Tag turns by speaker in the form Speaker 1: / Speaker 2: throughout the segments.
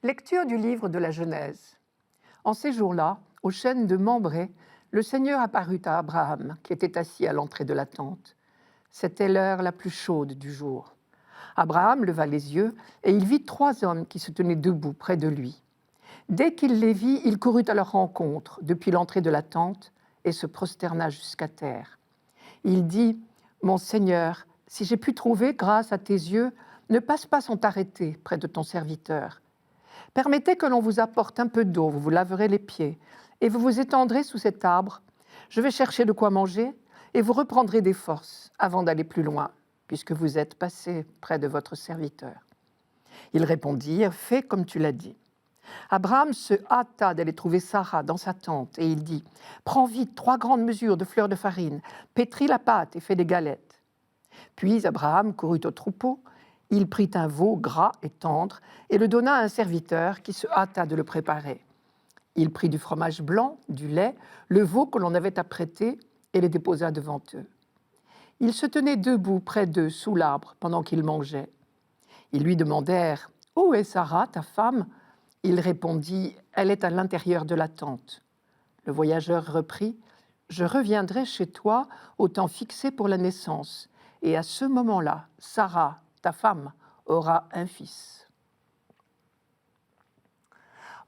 Speaker 1: Lecture du livre de la Genèse. En ces jours-là, au chêne de Mambré, le Seigneur apparut à Abraham, qui était assis à l'entrée de la tente. C'était l'heure la plus chaude du jour. Abraham leva les yeux et il vit 3 hommes qui se tenaient debout près de lui. Dès qu'il les vit, il courut à leur rencontre depuis l'entrée de la tente et se prosterna jusqu'à terre. Il dit : « Mon Seigneur, si j'ai pu trouver grâce à tes yeux, ne passe pas sans t'arrêter près de ton serviteur. Permettez que l'on vous apporte un peu d'eau, vous vous laverez les pieds, et vous vous étendrez sous cet arbre. Je vais chercher de quoi manger, et vous reprendrez des forces avant d'aller plus loin, puisque vous êtes passé près de votre serviteur. » Ils répondirent : « Fais comme tu l'as dit. » Abraham se hâta d'aller trouver Sarah dans sa tente, et il dit : « Prends vite 3 grandes mesures de fleur de farine, pétris la pâte et fais des galettes. » Puis Abraham courut au troupeau. Il prit un veau gras et tendre et le donna à un serviteur qui se hâta de le préparer. Il prit du fromage blanc, du lait, le veau que l'on avait apprêté et les déposa devant eux. Ils se tenaient debout près d'eux sous l'arbre pendant qu'ils mangeaient. Ils lui demandèrent : « Où est Sarah, ta femme ?» Il répondit : « Elle est à l'intérieur de la tente. » Le voyageur reprit : « Je reviendrai chez toi au temps fixé pour la naissance, et à ce moment-là, Sarah, ta femme, aura un fils. »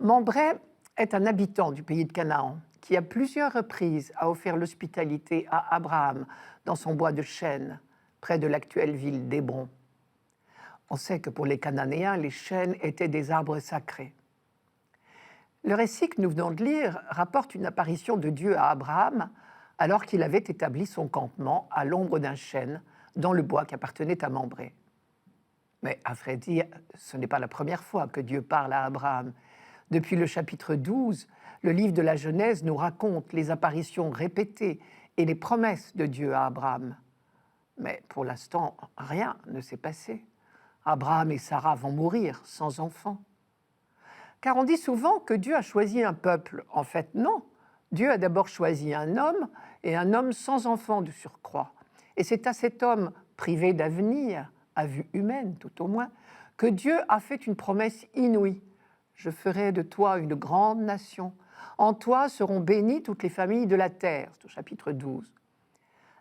Speaker 1: Mambré est un habitant du pays de Canaan qui, à plusieurs reprises, a offert l'hospitalité à Abraham dans son bois de chênes, près de l'actuelle ville d'Hébron. On sait que pour les Cananéens, les chênes étaient des arbres sacrés. Le récit que nous venons de lire rapporte une apparition de Dieu à Abraham alors qu'il avait établi son campement à l'ombre d'un chêne dans le bois qui appartenait à Mambré. Mais à vrai dire, ce n'est pas la première fois que Dieu parle à Abraham. Depuis le chapitre 12, le livre de la Genèse nous raconte les apparitions répétées et les promesses de Dieu à Abraham. Mais pour l'instant, rien ne s'est passé. Abraham et Sarah vont mourir sans enfants. Car on dit souvent que Dieu a choisi un peuple. En fait, non. Dieu a d'abord choisi un homme, et un homme sans enfant de surcroît. Et c'est à cet homme privé d'avenir, à vue humaine tout au moins, que Dieu a fait une promesse inouïe. « Je ferai de toi une grande nation. En toi seront bénies toutes les familles de la terre. » C'est au chapitre 12.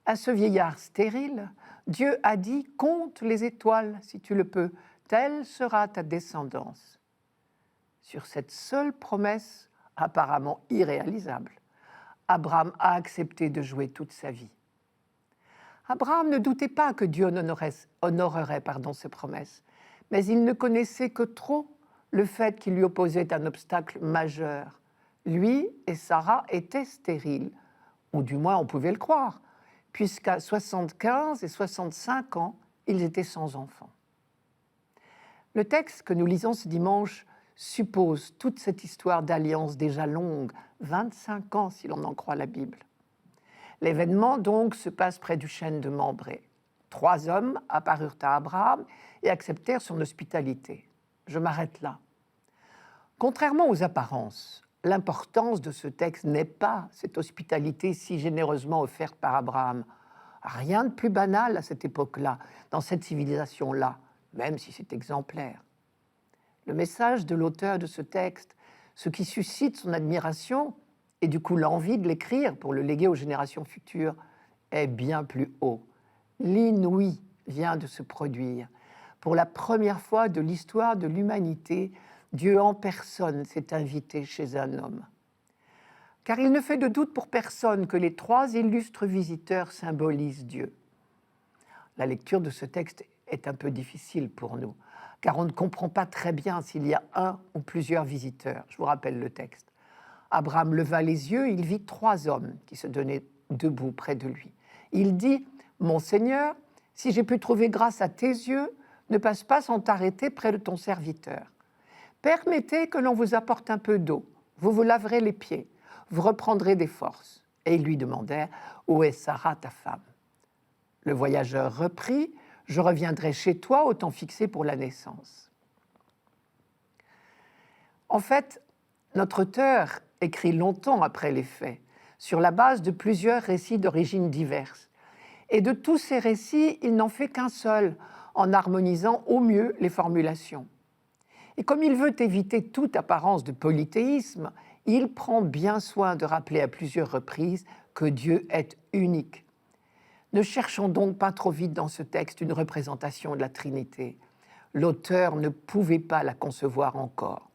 Speaker 1: À ce vieillard stérile, Dieu a dit « Compte les étoiles, si tu le peux, telle sera ta descendance. » Sur cette seule promesse, apparemment irréalisable, Abraham a accepté de jouer toute sa vie. Abraham ne doutait pas que Dieu honorerait ses promesses, mais il ne connaissait que trop le fait qu'il lui opposait un obstacle majeur. Lui et Sarah étaient stériles, ou du moins on pouvait le croire, puisqu'à 75 et 65 ans, ils étaient sans enfants. Le texte que nous lisons ce dimanche suppose toute cette histoire d'alliance déjà longue, 25 ans si l'on en croit la Bible. L'événement donc se passe près du chêne de Mambré. 3 hommes apparurent à Abraham et acceptèrent son hospitalité. Je m'arrête là. Contrairement aux apparences, l'importance de ce texte n'est pas cette hospitalité si généreusement offerte par Abraham. Rien de plus banal à cette époque-là, dans cette civilisation-là, même si c'est exemplaire. Le message de l'auteur de ce texte, ce qui suscite son admiration et du coup l'envie de l'écrire pour le léguer aux générations futures, est bien plus haut. L'inouï vient de se produire. Pour la première fois de l'histoire de l'humanité, Dieu en personne s'est invité chez un homme. Car il ne fait de doute pour personne que les 3 illustres visiteurs symbolisent Dieu. La lecture de ce texte est un peu difficile pour nous, car on ne comprend pas très bien s'il y a un ou plusieurs visiteurs. Je vous rappelle le texte. Abraham leva les yeux, il vit 3 hommes qui se tenaient debout près de lui. Il dit : « Mon Seigneur, si j'ai pu trouver grâce à tes yeux, ne passe pas sans t'arrêter près de ton serviteur. Permettez que l'on vous apporte un peu d'eau, vous vous laverez les pieds, vous reprendrez des forces. » Et ils lui demandèrent : « Où est Sarah, ta femme ?» Le voyageur reprit : « Je reviendrai chez toi au temps fixé pour la naissance. » En fait, notre auteur écrit longtemps après les faits, sur la base de plusieurs récits d'origines diverses. Et de tous ces récits, il n'en fait qu'un seul, en harmonisant au mieux les formulations. Et comme il veut éviter toute apparence de polythéisme, il prend bien soin de rappeler à plusieurs reprises que Dieu est unique. Ne cherchons donc pas trop vite dans ce texte une représentation de la Trinité. L'auteur ne pouvait pas la concevoir encore.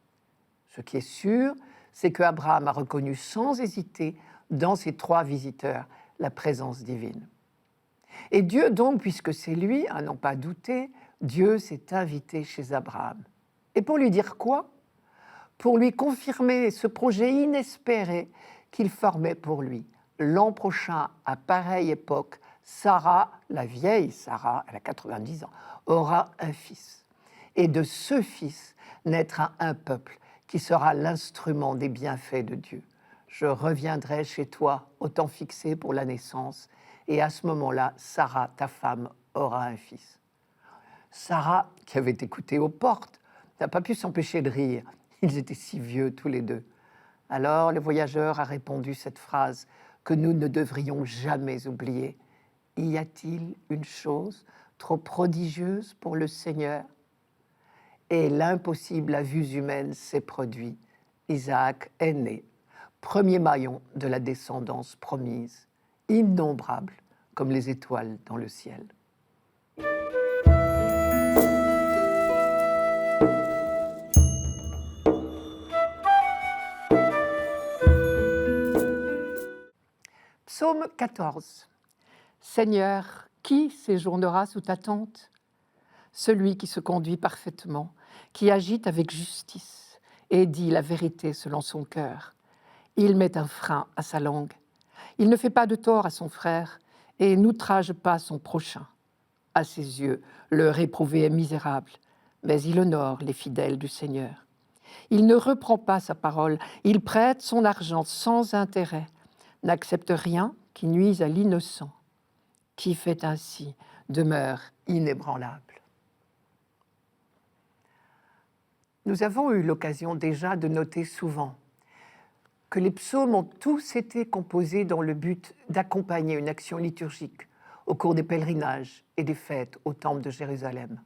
Speaker 1: Ce qui est sûr, c'est qu'Abraham a reconnu sans hésiter dans ses 3 visiteurs la présence divine. Et Dieu donc, puisque c'est lui, à n'en pas douter, Dieu s'est invité chez Abraham. Et pour lui dire quoi? Pour lui confirmer ce projet inespéré qu'il formait pour lui. L'an prochain, à pareille époque, Sarah, la vieille Sarah, elle a 90 ans, aura un fils. Et de ce fils naîtra un peuple qui sera l'instrument des bienfaits de Dieu. Je reviendrai chez toi au temps fixé pour la naissance, et à ce moment-là, Sarah, ta femme, aura un fils. Sarah, qui avait écouté aux portes, n'a pas pu s'empêcher de rire. Ils étaient si vieux tous les deux. Alors le voyageur a répondu cette phrase que nous ne devrions jamais oublier. Y a-t-il une chose trop prodigieuse pour le Seigneur? Et l'impossible à vues humaines s'est produit. Isaac est né, premier maillon de la descendance promise, innombrable comme les étoiles dans le ciel. Psaume 14. Seigneur, qui séjournera sous ta tente? Celui qui se conduit parfaitement, qui agite avec justice et dit la vérité selon son cœur. Il met un frein à sa langue. Il ne fait pas de tort à son frère et n'outrage pas son prochain. À ses yeux, le réprouvé est misérable, mais il honore les fidèles du Seigneur. Il ne reprend pas sa parole, il prête son argent sans intérêt, n'accepte rien qui nuise à l'innocent. Qui fait ainsi demeure inébranlable. Nous avons eu l'occasion déjà de noter souvent que les psaumes ont tous été composés dans le but d'accompagner une action liturgique au cours des pèlerinages et des fêtes au Temple de Jérusalem.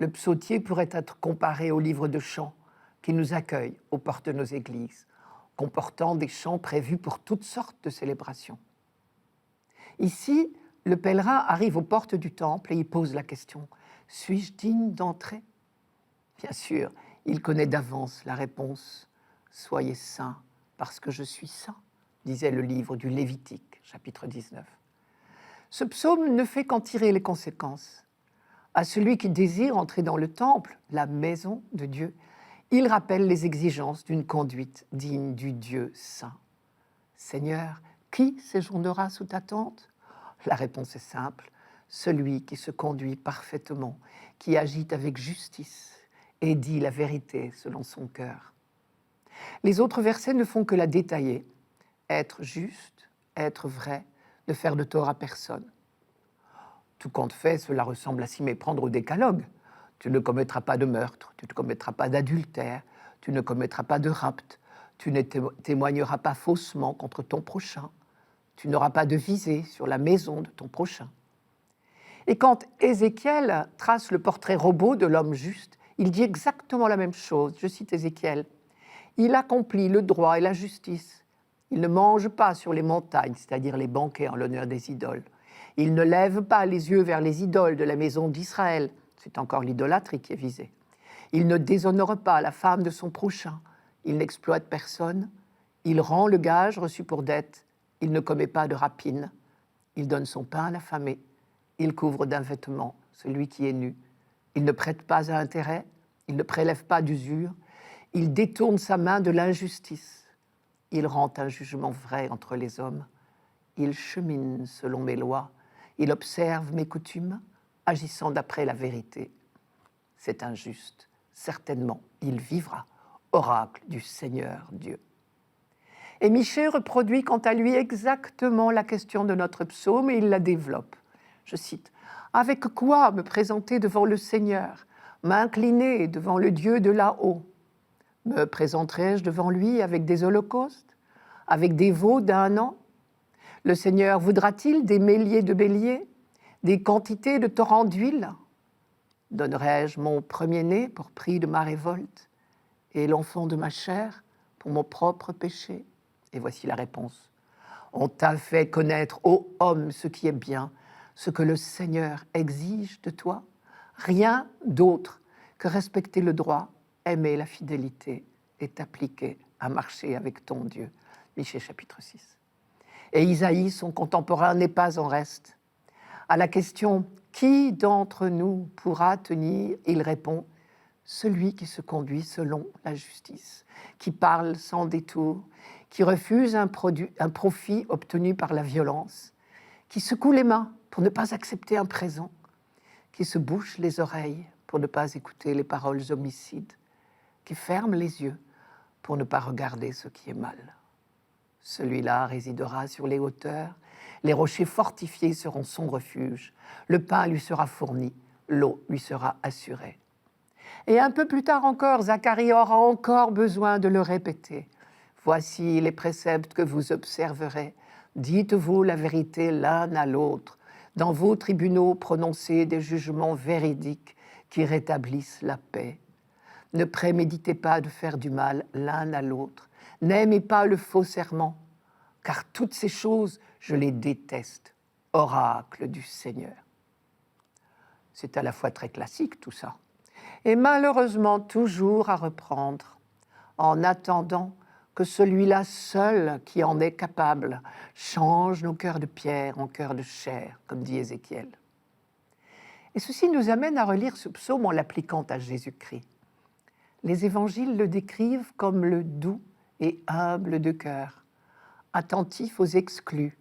Speaker 1: Le psautier pourrait être comparé au livre de chants qui nous accueille aux portes de nos églises, comportant des chants prévus pour toutes sortes de célébrations. Ici, le pèlerin arrive aux portes du temple et il pose la question « Suis-je digne d'entrer ?» Bien sûr, il connaît d'avance la réponse « Soyez saints parce que je suis saint », disait le livre du Lévitique, chapitre 19. Ce psaume ne fait qu'en tirer les conséquences. À celui qui désire entrer dans le temple, la maison de Dieu, il rappelle les exigences d'une conduite digne du Dieu saint. Seigneur, qui séjournera sous ta tente? La réponse est simple, celui qui se conduit parfaitement, qui agit avec justice et dit la vérité selon son cœur. Les autres versets ne font que la détailler. Être juste, être vrai, ne faire de tort à personne. Tout compte fait, cela ressemble à s'y méprendre au décalogue. Tu ne commettras pas de meurtre, tu ne commettras pas d'adultère, tu ne commettras pas de rapt, tu ne témoigneras pas faussement contre ton prochain, tu n'auras pas de visée sur la maison de ton prochain. Et quand Ézéchiel trace le portrait robot de l'homme juste, il dit exactement la même chose. Je cite Ézéchiel. « Il accomplit le droit et la justice. Il ne mange pas sur les montagnes, c'est-à-dire les banquets en l'honneur des idoles. Il ne lève pas les yeux vers les idoles de la maison d'Israël. » C'est encore l'idolâtrie qui est visée. « Il ne déshonore pas la femme de son prochain. Il n'exploite personne. Il rend le gage reçu pour dette. Il ne commet pas de rapine. Il donne son pain à l'affamé. Il couvre d'un vêtement celui qui est nu. Il ne prête pas à intérêt. Il ne prélève pas d'usure. Il détourne sa main de l'injustice. Il rend un jugement vrai entre les hommes. Il chemine selon mes lois. Il observe mes coutumes, agissant d'après la vérité. C'est injuste. Certainement, il vivra. Oracle du Seigneur Dieu. » Et Michée reproduit quant à lui exactement la question de notre psaume et il la développe. Je cite, « Avec quoi me présenter devant le Seigneur, m'incliner devant le Dieu de là-haut? Me présenterai-je devant lui avec des holocaustes, avec des veaux d'un an? Le Seigneur voudra-t-il des milliers de béliers, des quantités de torrents d'huile? Donnerais-je mon premier-né pour prix de ma révolte et l'enfant de ma chair pour mon propre péché? Et voici la réponse. On t'a fait connaître, ô homme, ce qui est bien, ce que le Seigneur exige de toi. Rien d'autre que respecter le droit, aimer la fidélité et t'appliquer à marcher avec ton Dieu. Michée chapitre 6. Et Isaïe, son contemporain, n'est pas en reste. À la question « Qui d'entre nous pourra tenir ?» il répond « Celui qui se conduit selon la justice, qui parle sans détour, qui refuse un profit obtenu par la violence, qui secoue les mains pour ne pas accepter un présent, qui se bouche les oreilles pour ne pas écouter les paroles homicides, qui ferme les yeux pour ne pas regarder ce qui est mal. Celui-là résidera sur les hauteurs, les rochers fortifiés seront son refuge, le pain lui sera fourni, l'eau lui sera assurée. Et un peu plus tard encore, Zacharie aura encore besoin de le répéter. Voici les préceptes que vous observerez. Dites-vous la vérité l'un à l'autre. Dans vos tribunaux, prononcez des jugements véridiques qui rétablissent la paix. Ne préméditez pas de faire du mal l'un à l'autre. N'aimez pas le faux serment, car toutes ces choses, je les déteste. Oracle du Seigneur. C'est à la fois très classique tout ça, et malheureusement toujours à reprendre, en attendant que celui-là seul qui en est capable change nos cœurs de pierre en cœurs de chair, comme dit Ézéchiel. Et ceci nous amène à relire ce psaume en l'appliquant à Jésus-Christ. Les évangiles le décrivent comme le doux et humble de cœur, attentif aux exclus,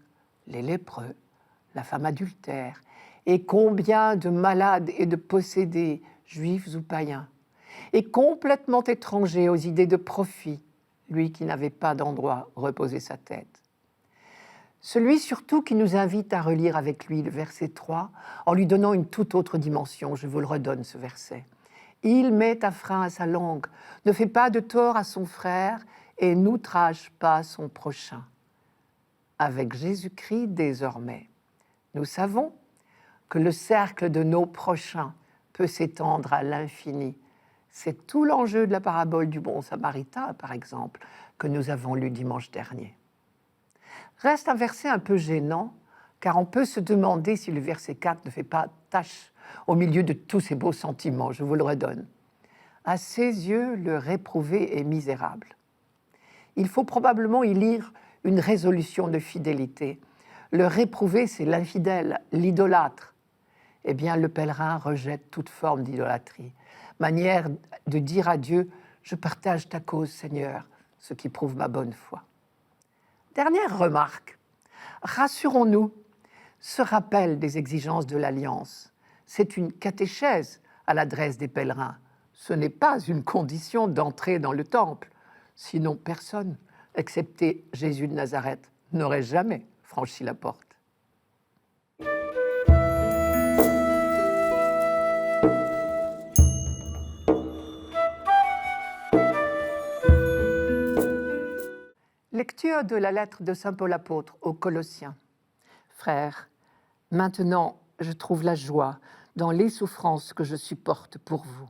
Speaker 1: les lépreux, la femme adultère, et combien de malades et de possédés, juifs ou païens, et complètement étranger aux idées de profit, lui qui n'avait pas d'endroit reposer sa tête. Celui surtout qui nous invite à relire avec lui le verset 3, en lui donnant une toute autre dimension, je vous le redonne ce verset. Il met un frein à sa langue, ne fait pas de tort à son frère et n'outrage pas son prochain. Avec Jésus-Christ désormais, nous savons que le cercle de nos prochains peut s'étendre à l'infini. C'est tout l'enjeu de la parabole du bon samaritain, par exemple, que nous avons lu dimanche dernier. Reste un verset un peu gênant, car on peut se demander si le verset 4 ne fait pas tache au milieu de tous ces beaux sentiments, je vous le redonne. À ses yeux, le réprouvé est misérable. Il faut probablement y lire une résolution de fidélité. Le réprouvé, c'est l'infidèle, l'idolâtre. Eh bien, le pèlerin rejette toute forme d'idolâtrie. Manière de dire à Dieu, je partage ta cause, Seigneur, ce qui prouve ma bonne foi. Dernière remarque, rassurons-nous, ce rappel des exigences de l'Alliance, c'est une catéchèse à l'adresse des pèlerins. Ce n'est pas une condition d'entrer dans le temple, sinon personne, excepté Jésus de Nazareth, n'aurait jamais franchi la porte. Lecture de la lettre de saint Paul apôtre aux Colossiens. Frères, maintenant je trouve la joie dans les souffrances que je supporte pour vous.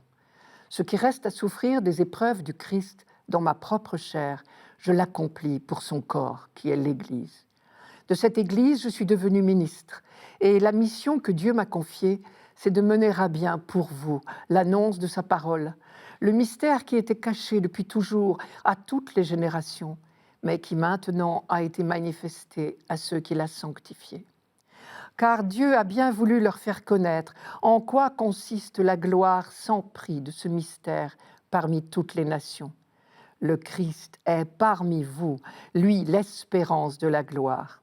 Speaker 1: Ce qui reste à souffrir des épreuves du Christ dans ma propre chair, je l'accomplis pour son corps, qui est l'Église. De cette Église, je suis devenu ministre, et la mission que Dieu m'a confiée, c'est de mener à bien pour vous l'annonce de sa parole, le mystère qui était caché depuis toujours à toutes les générations, mais qui maintenant a été manifesté à ceux qui l'a sanctifié. Car Dieu a bien voulu leur faire connaître en quoi consiste la gloire sans prix de ce mystère parmi toutes les nations. Le Christ est parmi vous, lui l'espérance de la gloire.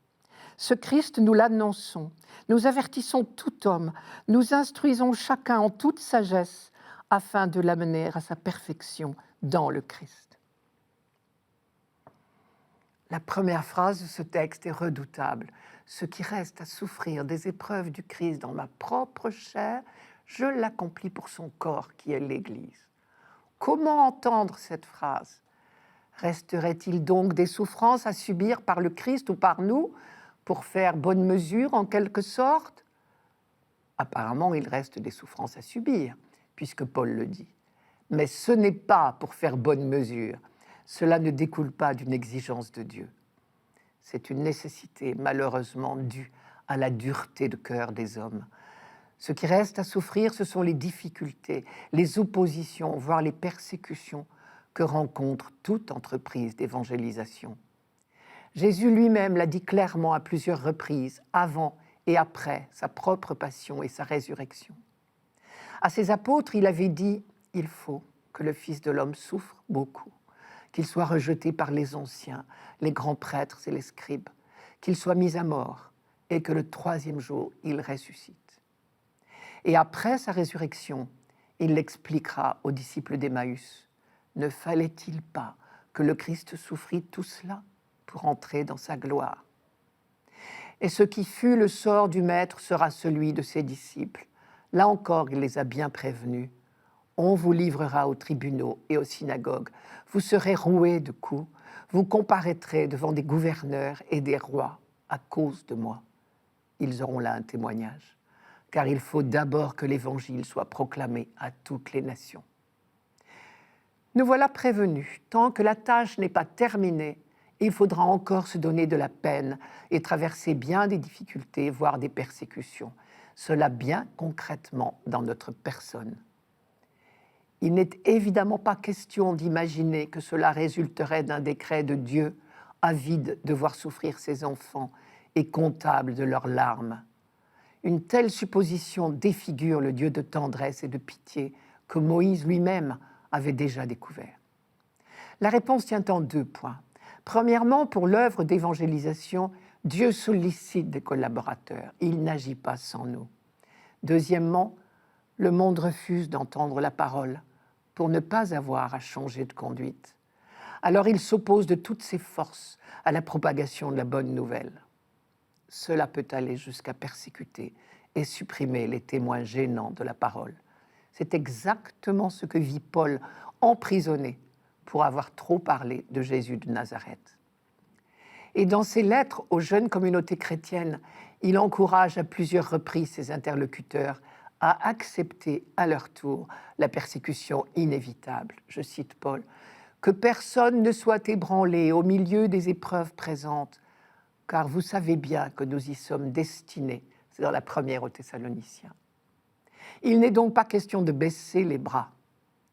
Speaker 1: Ce Christ, nous l'annonçons, nous avertissons tout homme, nous instruisons chacun en toute sagesse afin de l'amener à sa perfection dans le Christ. La première phrase de ce texte est redoutable. Ce qui reste à souffrir des épreuves du Christ dans ma propre chair, je l'accomplis pour son corps qui est l'Église. Comment entendre cette phrase? Resterait-il donc des souffrances à subir par le Christ ou par nous pour faire bonne mesure en quelque sorte? Apparemment, il reste des souffrances à subir. puisque Paul le dit. Mais ce n'est pas pour faire bonne mesure. Cela ne découle pas d'une exigence de Dieu. C'est une nécessité malheureusement due à la dureté de cœur des hommes. Ce qui reste à souffrir, ce sont les difficultés, les oppositions, voire les persécutions que rencontre toute entreprise d'évangélisation. Jésus lui-même l'a dit clairement à plusieurs reprises, avant et après sa propre passion et sa résurrection. À ses apôtres, il avait dit « Il faut que le Fils de l'homme souffre beaucoup, qu'il soit rejeté par les anciens, les grands prêtres et les scribes, qu'il soit mis à mort et que le troisième jour, il ressuscite. » Et après sa résurrection, il l'expliquera aux disciples d'Emmaüs. Ne fallait-il pas que le Christ souffrit tout cela pour entrer dans sa gloire? Et ce qui fut le sort du Maître sera celui de ses disciples. Là encore, il les a bien prévenus. On vous livrera aux tribunaux et aux synagogues. Vous serez roués de coups. Vous comparaîtrez devant des gouverneurs et des rois à cause de moi. Ils auront là un témoignage, car il faut d'abord que l'Évangile soit proclamé à toutes les nations. Nous voilà prévenus. Tant que la tâche n'est pas terminée, il faudra encore se donner de la peine et traverser bien des difficultés, voire des persécutions. Cela bien concrètement dans notre personne. Il n'est évidemment pas question d'imaginer que cela résulterait d'un décret de Dieu, avide de voir souffrir ses enfants et comptable de leurs larmes. Une telle supposition défigure le Dieu de tendresse et de pitié que Moïse lui-même avait déjà découvert. La réponse tient en 2 points. Premièrement, pour l'œuvre d'évangélisation, Dieu sollicite des collaborateurs. Il n'agit pas sans nous. Deuxièmement, le monde refuse d'entendre la parole pour ne pas avoir à changer de conduite. Alors il s'oppose de toutes ses forces à la propagation de la bonne nouvelle. Cela peut aller jusqu'à persécuter et supprimer les témoins gênants de la parole. C'est exactement ce que vit Paul, emprisonné pour avoir trop parlé de Jésus de Nazareth. Et dans ses lettres aux jeunes communautés chrétiennes, il encourage à plusieurs reprises ses interlocuteurs à accepter à leur tour la persécution inévitable. Je cite Paul, « Que personne ne soit ébranlé au milieu des épreuves présentes, car vous savez bien que nous y sommes destinés. » C'est dans la première aux Thessaloniciens. Il n'est donc pas question de baisser les bras.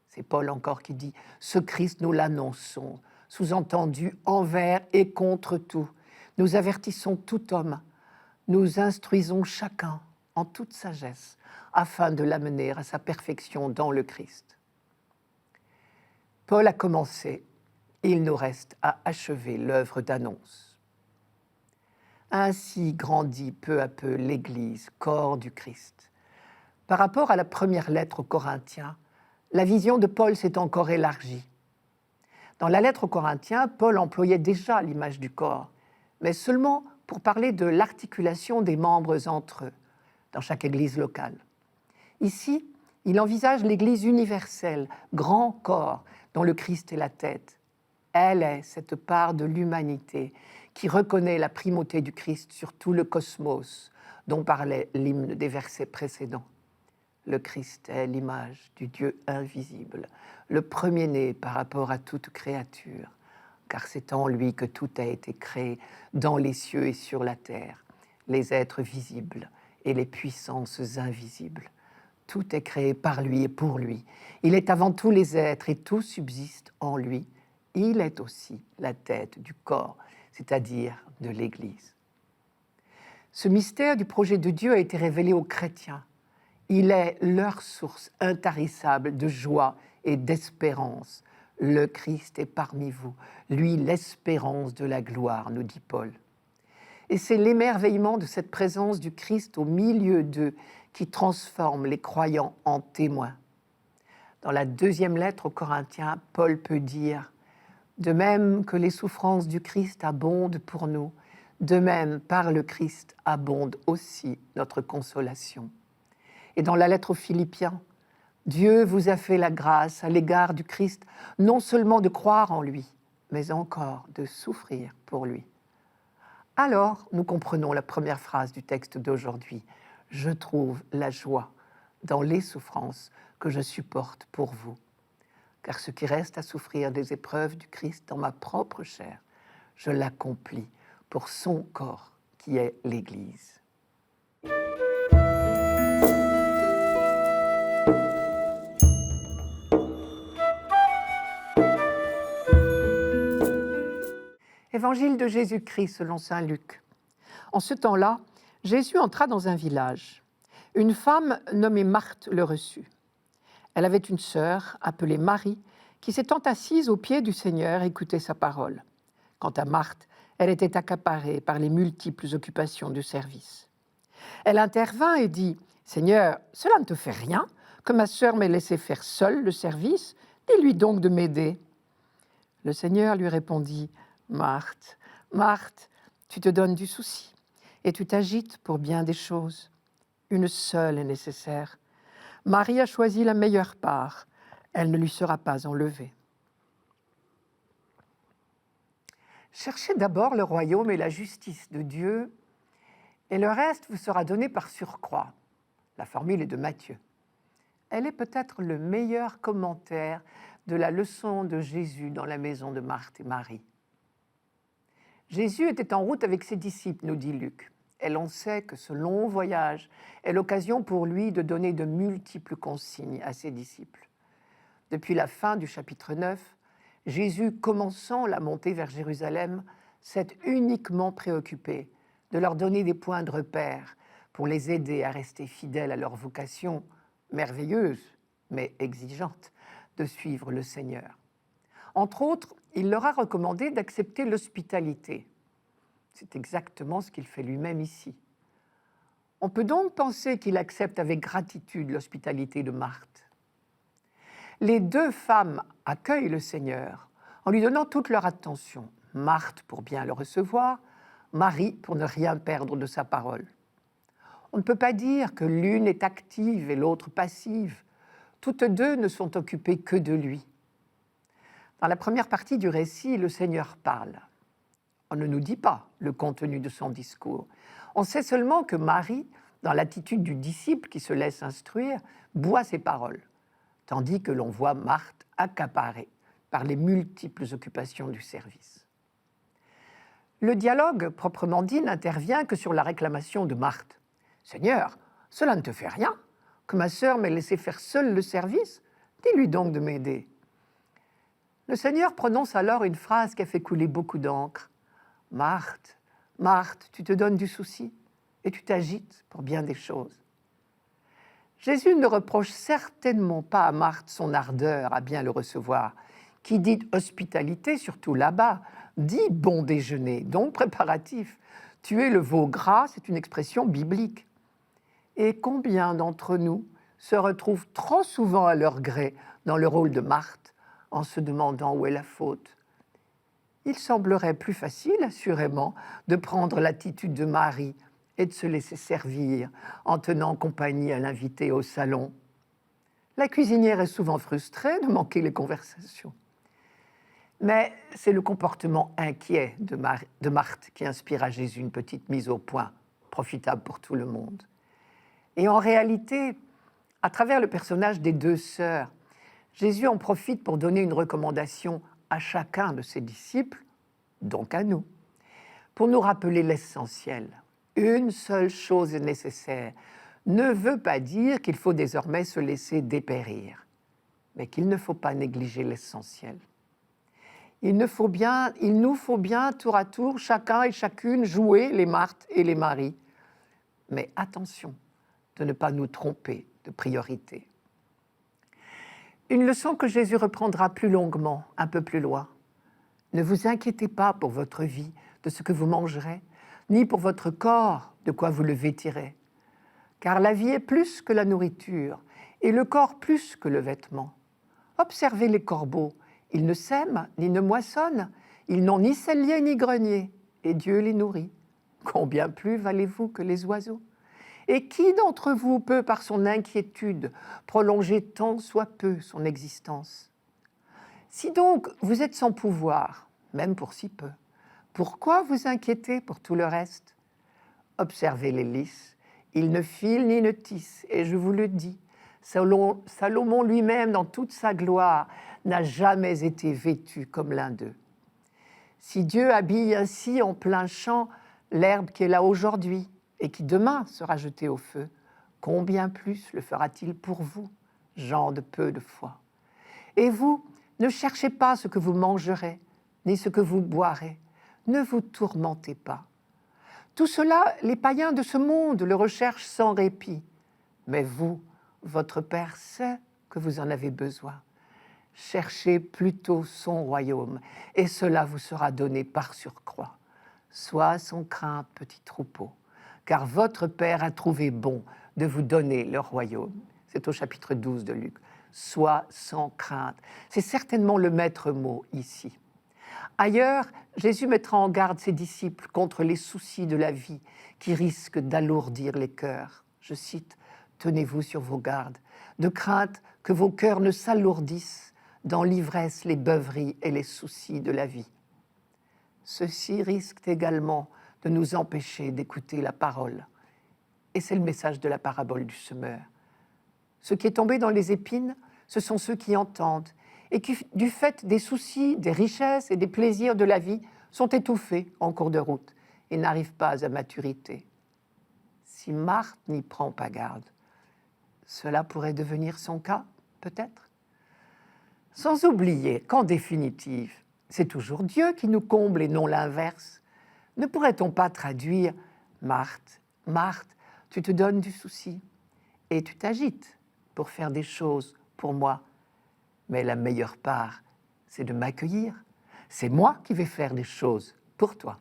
Speaker 1: C'est Paul encore qui dit « Ce Christ, nous l'annonçons, sous-entendu envers et contre tout. Nous avertissons tout homme, nous instruisons chacun en toute sagesse, afin de l'amener à sa perfection dans le Christ. » Paul a commencé, il nous reste à achever l'œuvre d'annonce. Ainsi grandit peu à peu l'Église, corps du Christ. Par rapport à la première lettre aux Corinthiens, la vision de Paul s'est encore élargie. Dans la lettre aux Corinthiens, Paul employait déjà l'image du corps, mais seulement pour parler de l'articulation des membres entre eux, dans chaque église locale. Ici, il envisage l'Église universelle, grand corps, dont le Christ est la tête. Elle est cette part de l'humanité qui reconnaît la primauté du Christ sur tout le cosmos, dont parlait l'hymne des versets précédents. Le Christ est l'image du Dieu invisible, le premier-né par rapport à toute créature, car c'est en lui que tout a été créé, dans les cieux et sur la terre, les êtres visibles et les puissances invisibles. Tout est créé par lui et pour lui. Il est avant tous les êtres et tout subsiste en lui. Il est aussi la tête du corps, c'est-à-dire de l'Église. Ce mystère du projet de Dieu a été révélé aux chrétiens. Il est leur source intarissable de joie et d'espérance. Le Christ est parmi vous, lui l'espérance de la gloire, nous dit Paul. Et c'est l'émerveillement de cette présence du Christ au milieu d'eux qui transforme les croyants en témoins. Dans la deuxième lettre aux Corinthiens, Paul peut dire « De même que les souffrances du Christ abondent pour nous, de même par le Christ abonde aussi notre consolation. » Et dans la lettre aux Philippiens, Dieu vous a fait la grâce à l'égard du Christ, non seulement de croire en lui, mais encore de souffrir pour lui. Alors, nous comprenons la première phrase du texte d'aujourd'hui. Je trouve la joie dans les souffrances que je supporte pour vous. Car ce qui reste à souffrir des épreuves du Christ dans ma propre chair, je l'accomplis pour son corps qui est l'Église. Évangile de Jésus-Christ selon saint Luc. En ce temps-là, Jésus entra dans un village. Une femme nommée Marthe le reçut. Elle avait une sœur appelée Marie qui s'étant assise aux pieds du Seigneur écoutait sa parole. Quant à Marthe, elle était accaparée par les multiples occupations du service. Elle intervint et dit « Seigneur, cela ne te fait rien que ma sœur m'ait laissé faire seule le service? Dis-lui donc de m'aider. » Le Seigneur lui répondit « Marthe, Marthe, tu te donnes du souci et tu t'agites pour bien des choses. Une seule est nécessaire. Marie a choisi la meilleure part, elle ne lui sera pas enlevée. » Cherchez d'abord le royaume et la justice de Dieu, et le reste vous sera donné par surcroît. La formule est de Matthieu. Elle est peut-être le meilleur commentaire de la leçon de Jésus dans la maison de Marthe et Marie. Jésus était en route avec ses disciples, nous dit Luc. Et l'on sait que ce long voyage est l'occasion pour lui de donner de multiples consignes à ses disciples. Depuis la fin du chapitre 9, Jésus, commençant la montée vers Jérusalem, s'est uniquement préoccupé de leur donner des points de repère pour les aider à rester fidèles à leur vocation merveilleuse, mais exigeante, de suivre le Seigneur. Entre autres, il leur a recommandé d'accepter l'hospitalité. C'est exactement ce qu'il fait lui-même ici. On peut donc penser qu'il accepte avec gratitude l'hospitalité de Marthe. Les deux femmes accueillent le Seigneur en lui donnant toute leur attention. Marthe pour bien le recevoir, Marie pour ne rien perdre de sa parole. On ne peut pas dire que l'une est active et l'autre passive. Toutes deux ne sont occupées que de lui. Dans la première partie du récit, le Seigneur parle. On ne nous dit pas le contenu de son discours. On sait seulement que Marie, dans l'attitude du disciple qui se laisse instruire, boit ses paroles, tandis que l'on voit Marthe accaparée par les multiples occupations du service. Le dialogue, proprement dit, n'intervient que sur la réclamation de Marthe. « Seigneur, cela ne te fait rien que ma sœur m'ait laissé faire seule le service? Dis-lui donc de m'aider. » Le Seigneur prononce alors une phrase qui a fait couler beaucoup d'encre. « Marthe, Marthe, tu te donnes du souci et tu t'agites pour bien des choses. » Jésus ne reproche certainement pas à Marthe son ardeur à bien le recevoir. Qui dit hospitalité, surtout là-bas, dit bon déjeuner, donc préparatif. Tuer le veau gras, c'est une expression biblique. Et combien d'entre nous se retrouvent trop souvent à leur gré dans le rôle de Marthe, en se demandant où est la faute? Il semblerait plus facile, assurément, de prendre l'attitude de Marie et de se laisser servir en tenant compagnie à l'invité au salon. La cuisinière est souvent frustrée de manquer les conversations. Mais c'est le comportement inquiet de Marthe qui inspire à Jésus une petite mise au point, profitable pour tout le monde. Et en réalité, à travers le personnage des deux sœurs, Jésus en profite pour donner une recommandation à chacun de ses disciples, donc à nous, pour nous rappeler l'essentiel. Une seule chose est nécessaire ne veut pas dire qu'il faut désormais se laisser dépérir, mais qu'il ne faut pas négliger l'essentiel. Il nous faut bien, tour à tour, chacun et chacune, jouer les Marthe et les Marie. Mais attention de ne pas nous tromper de priorité. Une leçon que Jésus reprendra plus longuement, un peu plus loin. Ne vous inquiétez pas pour votre vie, de ce que vous mangerez, ni pour votre corps, de quoi vous le vêtirez. Car la vie est plus que la nourriture, et le corps plus que le vêtement. Observez les corbeaux, ils ne sèment ni ne moissonnent, ils n'ont ni cellier ni grenier, et Dieu les nourrit. Combien plus valez-vous que les oiseaux? Et qui d'entre vous peut, par son inquiétude, prolonger tant soit peu son existence? Si donc vous êtes sans pouvoir, même pour si peu, pourquoi vous inquiétez pour tout le reste? Observez les lys, ils ne filent ni ne tissent, et je vous le dis, Salomon lui-même, dans toute sa gloire, n'a jamais été vêtu comme l'un d'eux. Si Dieu habille ainsi en plein champ l'herbe qui est là aujourd'hui et qui demain sera jetée au feu, combien plus le fera-t-il pour vous, gens de peu de foi? Et vous, ne cherchez pas ce que vous mangerez, ni ce que vous boirez. Ne vous tourmentez pas. Tout cela, les païens de ce monde le recherchent sans répit. Mais vous, votre Père sait que vous en avez besoin. Cherchez plutôt son royaume, et cela vous sera donné par surcroît. Sois sans crainte, petit troupeau, car votre Père a trouvé bon de vous donner le royaume. C'est au chapitre 12 de Luc. Sois sans crainte. C'est certainement le maître mot ici. Ailleurs, Jésus mettra en garde ses disciples contre les soucis de la vie qui risquent d'alourdir les cœurs. Je cite, « Tenez-vous sur vos gardes, de crainte que vos cœurs ne s'alourdissent dans l'ivresse, les beuveries et les soucis de la vie. » Ceux-ci risquent également de nous empêcher d'écouter la parole. Et c'est le message de la parabole du semeur. Ce qui est tombé dans les épines, ce sont ceux qui entendent et qui, du fait des soucis, des richesses et des plaisirs de la vie, sont étouffés en cours de route et n'arrivent pas à maturité. Si Marthe n'y prend pas garde, cela pourrait devenir son cas, peut-être. Sans oublier qu'en définitive, c'est toujours Dieu qui nous comble et non l'inverse. Ne pourrait-on pas traduire « Marthe, Marthe, tu te donnes du souci et tu t'agites pour faire des choses pour moi. Mais la meilleure part, c'est de m'accueillir. C'est moi qui vais faire des choses pour toi. »